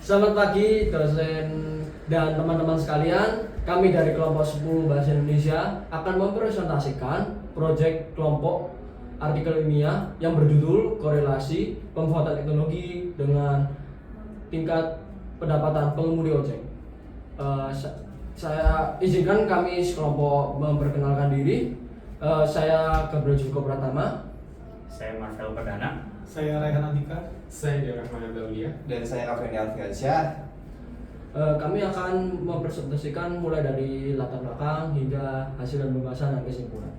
Selamat pagi dosen dan teman-teman sekalian. Kami dari kelompok 10 Bahasa Indonesia akan mempresentasikan proyek kelompok artikel ilmiah yang berjudul korelasi pemanfaatan teknologi dengan tingkat pendapatan pengemudi ojek. Saya izinkan kami sekelompok memperkenalkan diri. Saya Gabriel Joko Pratama. Saya Marvel Perdana. Saya Raihan Andika. Saya Rahman Daulia. Dan saya Afrini Alfiansyah. Kami akan mempresentasikan mulai dari latar belakang hingga hasil dan pembahasan dan kesimpulan.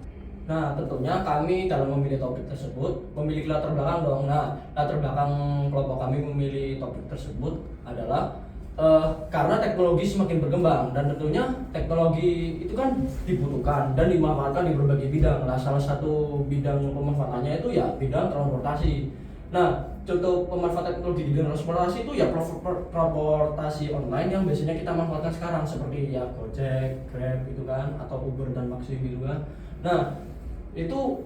Nah, tentunya kami dalam memilih topik tersebut memiliki latar belakang dong. Nah, latar belakang kelompok kami memilih topik tersebut adalah karena teknologi semakin berkembang dan tentunya teknologi itu kan dibutuhkan dan dimanfaatkan di berbagai bidang. Nah, salah satu bidang pemanfaatannya itu ya bidang transportasi. Nah, contoh pemanfaatan teknologi di bidang transportasi itu ya transportasi online yang biasanya kita manfaatkan sekarang seperti ya Gojek, Grab gitu kan, atau Uber dan Maxi gitu kan. Nah, itu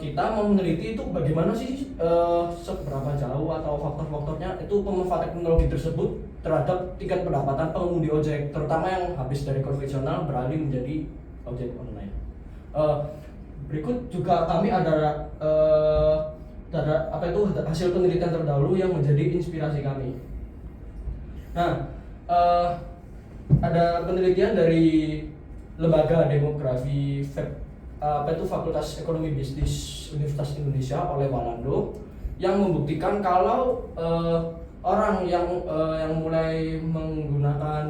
kita mau meneliti itu bagaimana sih seberapa jauh atau faktor-faktornya itu pemanfaatan teknologi tersebut terhadap tingkat pendapatan pengemudi ojek, terutama yang habis dari konvensional beralih menjadi ojek online. Berikut juga kami ada hasil penelitian terdahulu yang menjadi inspirasi kami. Nah, ada penelitian dari Lembaga Demografi Fakultas Ekonomi Bisnis Universitas Indonesia oleh Walando yang membuktikan kalau orang yang mulai menggunakan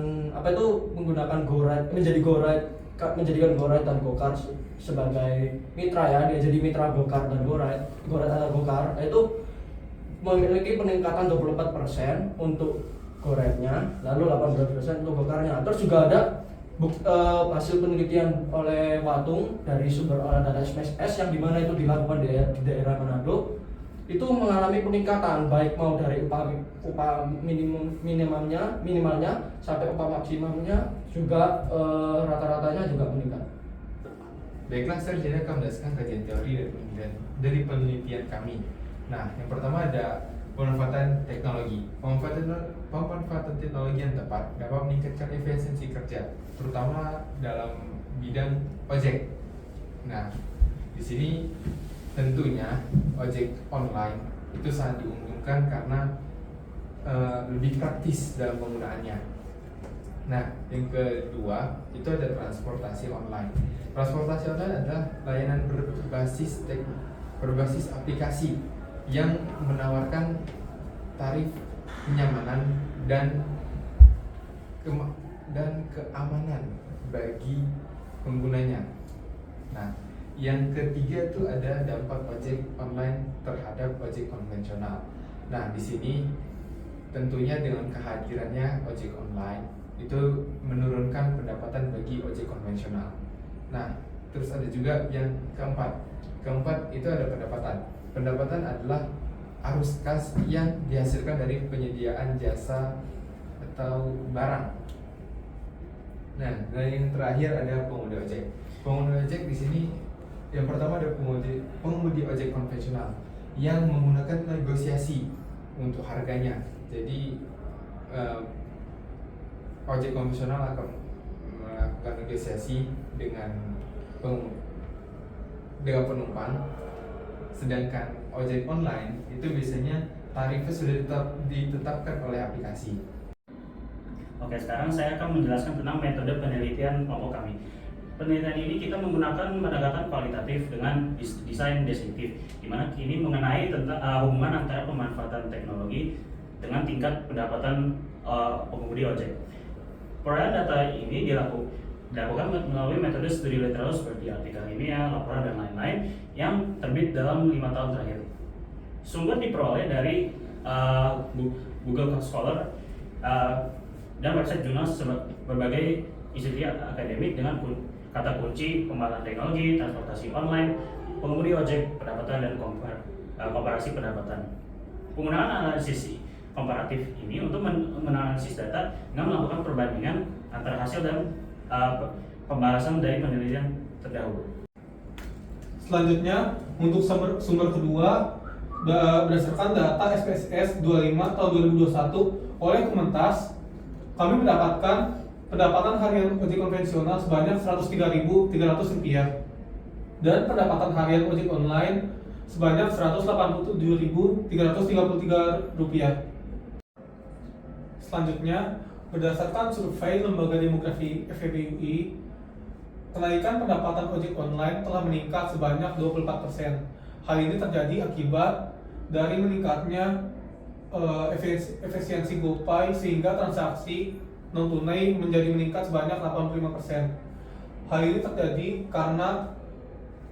menjadikan GoRide dan GoCar sebagai mitra ya, dia jadi mitra GoCar dan GoRide atau GoCar itu memiliki peningkatan 24% untuk GoRide-nya, lalu 18% untuk GoCar-nya. Terus juga ada hasil penelitian oleh Watung dari sumber data SMSS yang dimana itu dilakukan di daerah Manado itu mengalami peningkatan baik mau dari upah minimalnya sampai upah maksimumnya juga rata-ratanya juga meningkat. Baiklah, saya akan menjelaskan kajian teori dari penelitian kami. Nah, yang pertama ada pemanfaatan teknologi. Pemanfaatan teknologi yang tepat dapat meningkatkan efisiensi kerja, terutama dalam bidang ojek. Nah, di sini tentunya ojek online itu sangat diuntungkan karena lebih praktis dalam penggunaannya. Nah, yang kedua itu ada transportasi online. Transportasi online adalah layanan berbasis aplikasi yang menawarkan tarif kenyamanan dan keamanan bagi penggunanya. Nah, yang ketiga itu ada dampak ojek online terhadap ojek konvensional. Nah, di sini tentunya dengan kehadirannya ojek online itu menurunkan pendapatan bagi ojek konvensional. Nah, terus ada juga yang keempat. Keempat itu ada pendapatan. Pendapatan adalah arus kas yang dihasilkan dari penyediaan jasa atau barang. Nah, dan yang terakhir ada pengemudi ojek. Pengemudi ojek di sini yang pertama ada pengemudi ojek konvensional yang menggunakan negosiasi untuk harganya. Jadi ojek konvensional akan melakukan negosiasi dengan penumpang, sedangkan ojek online itu biasanya tarifnya sudah ditetapkan oleh aplikasi. Oke, sekarang saya akan menjelaskan tentang metode penelitian kelompok kami. Penelitian ini kita menggunakan pendekatan kualitatif dengan desain deskriptif, di mana ini mengenai tentang hubungan antara pemanfaatan teknologi dengan tingkat pendapatan pengemudi ojek. Perolehan data ini dilakukan melalui metode studi literal seperti artikel ilmiah, laporan, dan lain-lain yang terbit dalam 5 tahun terakhir. Sumber diperoleh dari Google Scholar dan website jurnal berbagai institusi akademik dengan kata kunci pembahasan teknologi, transportasi online, pengemudi ojek, pendapatan, dan komparasi pendapatan. Penggunaan analisis komparatif ini untuk menganalisis data dengan melakukan perbandingan antara hasil dan pembahasan dari penelitian terdahulu. Selanjutnya, untuk sumber kedua berdasarkan data SPSS 25 tahun 2021 oleh Kementas, kami mendapatkan pendapatan harian ojek konvensional sebanyak Rp103.300 dan pendapatan harian ojek online sebanyak Rp187.333. Selanjutnya, berdasarkan survei Lembaga Demografi FEBUI, kenaikan pendapatan ojek online telah meningkat sebanyak 24%. Hal ini terjadi akibat dari meningkatnya efisiensi GoPay sehingga transaksi non tunai menjadi meningkat sebanyak 85%. Hal ini terjadi karena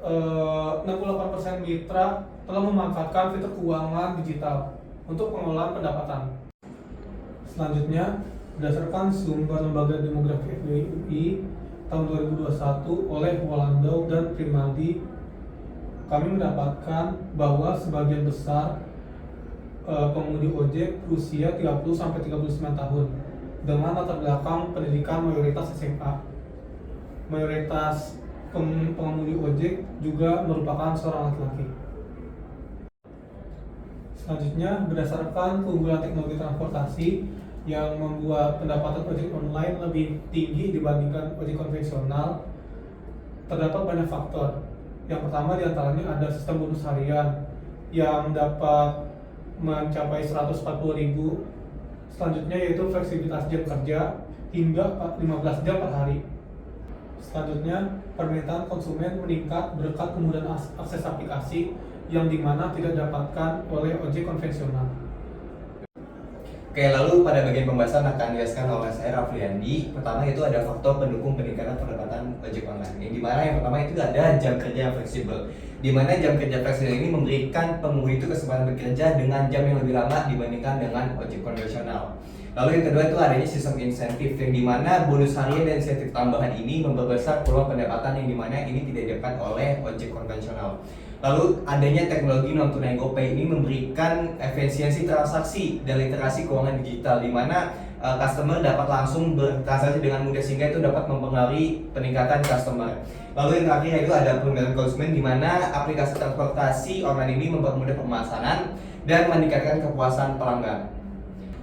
68% mitra telah memanfaatkan fitur keuangan digital untuk pengelolaan pendapatan. Selanjutnya, berdasarkan sumber Lembaga Demografi FEBUI tahun 2021 oleh Walando dan Primadi, kami mendapatkan bahwa sebagian besar pengemudi ojek berusia 30-39 tahun dengan latar belakang pendidikan mayoritas SMA. Mayoritas pengemudi ojek juga merupakan seorang laki-laki. Selanjutnya, berdasarkan keunggulan teknologi transportasi yang membuat pendapatan ojek online lebih tinggi dibandingkan ojek konvensional, terdapat banyak faktor. Yang pertama diantaranya ada sistem bonus harian yang dapat mencapai 140.000. Selanjutnya yaitu fleksibilitas jam kerja hingga 15 jam per hari. Selanjutnya, permintaan konsumen meningkat berkat kemudahan akses aplikasi yang dimana tidak didapatkan oleh ojek konvensional. Oke, lalu pada bagian pembahasan akan dijelaskan oleh saya Rafliandi. Pertama itu ada faktor pendukung peningkatan pendapatan ojek online. Yang dimana yang pertama itu ada jam kerja yang fleksibel. Dimana jam kerja fleksibel ini memberikan pengemudi itu kesempatan bekerja dengan jam yang lebih lama dibandingkan dengan ojek konvensional. Lalu yang kedua itu adanya sistem insentif yang dimana bonus harian dan insentif tambahan ini memperbesar peluang pendapatan yang dimana ini tidak didapatkan oleh ojek konvensional. Lalu adanya teknologi non tunai GoPay ini memberikan efisiensi transaksi dan literasi keuangan digital di mana customer dapat langsung bertransaksi dengan mudah sehingga itu dapat mempengaruhi peningkatan customer. Lalu yang terakhir itu ada pengendalian konsumen di mana aplikasi transportasi online ini mempermudah pemasanan dan meningkatkan kepuasan pelanggan.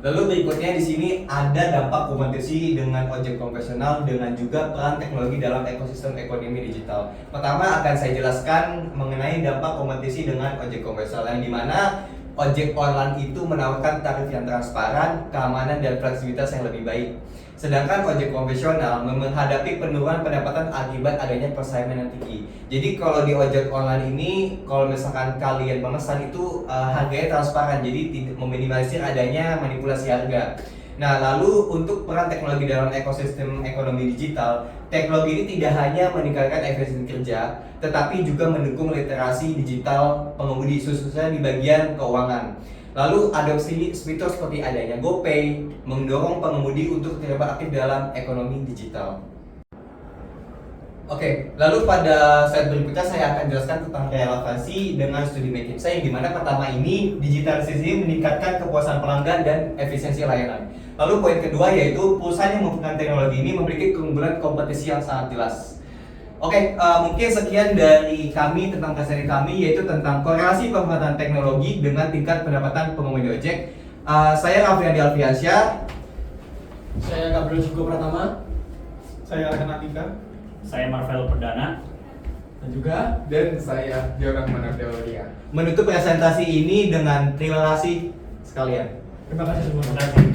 Lalu berikutnya di sini ada dampak kompetisi dengan ojek konvensional dengan juga peran teknologi dalam ekosistem ekonomi digital. Pertama akan saya jelaskan mengenai dampak kompetisi dengan ojek konvensional yang dimana ojek online itu menawarkan tarif yang transparan, keamanan dan fleksibilitas yang lebih baik. Sedangkan ojek konvensional menghadapi penurunan pendapatan akibat adanya persaingan yang tinggi. Jadi kalau di ojek online ini, kalau misalkan kalian memesan itu harganya transparan, jadi tidak meminimalisir adanya manipulasi harga. Nah, lalu untuk peran teknologi dalam ekosistem ekonomi digital, teknologi ini tidak hanya meningkatkan efisiensi kerja, tetapi juga mendukung literasi digital pengemudi khususnya di bagian keuangan. Lalu adopsi fitur seperti adanya GoPay mendorong pengemudi untuk terlibat aktif dalam ekonomi digital. Oke, lalu pada slide berikutnya saya akan jelaskan tentang relevansi dengan studi McKinsey yang dimana pertama ini digitalisasi meningkatkan kepuasan pelanggan dan efisiensi layanan. Lalu poin kedua yaitu perusahaan yang menggunakan teknologi ini memiliki keunggulan kompetisi yang sangat jelas. Oke, mungkin sekian dari kami tentang presentasi kami yaitu tentang korelasi pemanfaatan teknologi dengan tingkat pendapatan pengemudi ojek. Saya Rafliandi Alfiansyah. Saya Gabriel Sugo Pratama. Saya Rehan Andika. Saya Marvel Perdana. Dan saya Jorang Manardewalia. Menutup presentasi ini dengan terima kasih sekalian. Terima kasih semua. Terima kasih.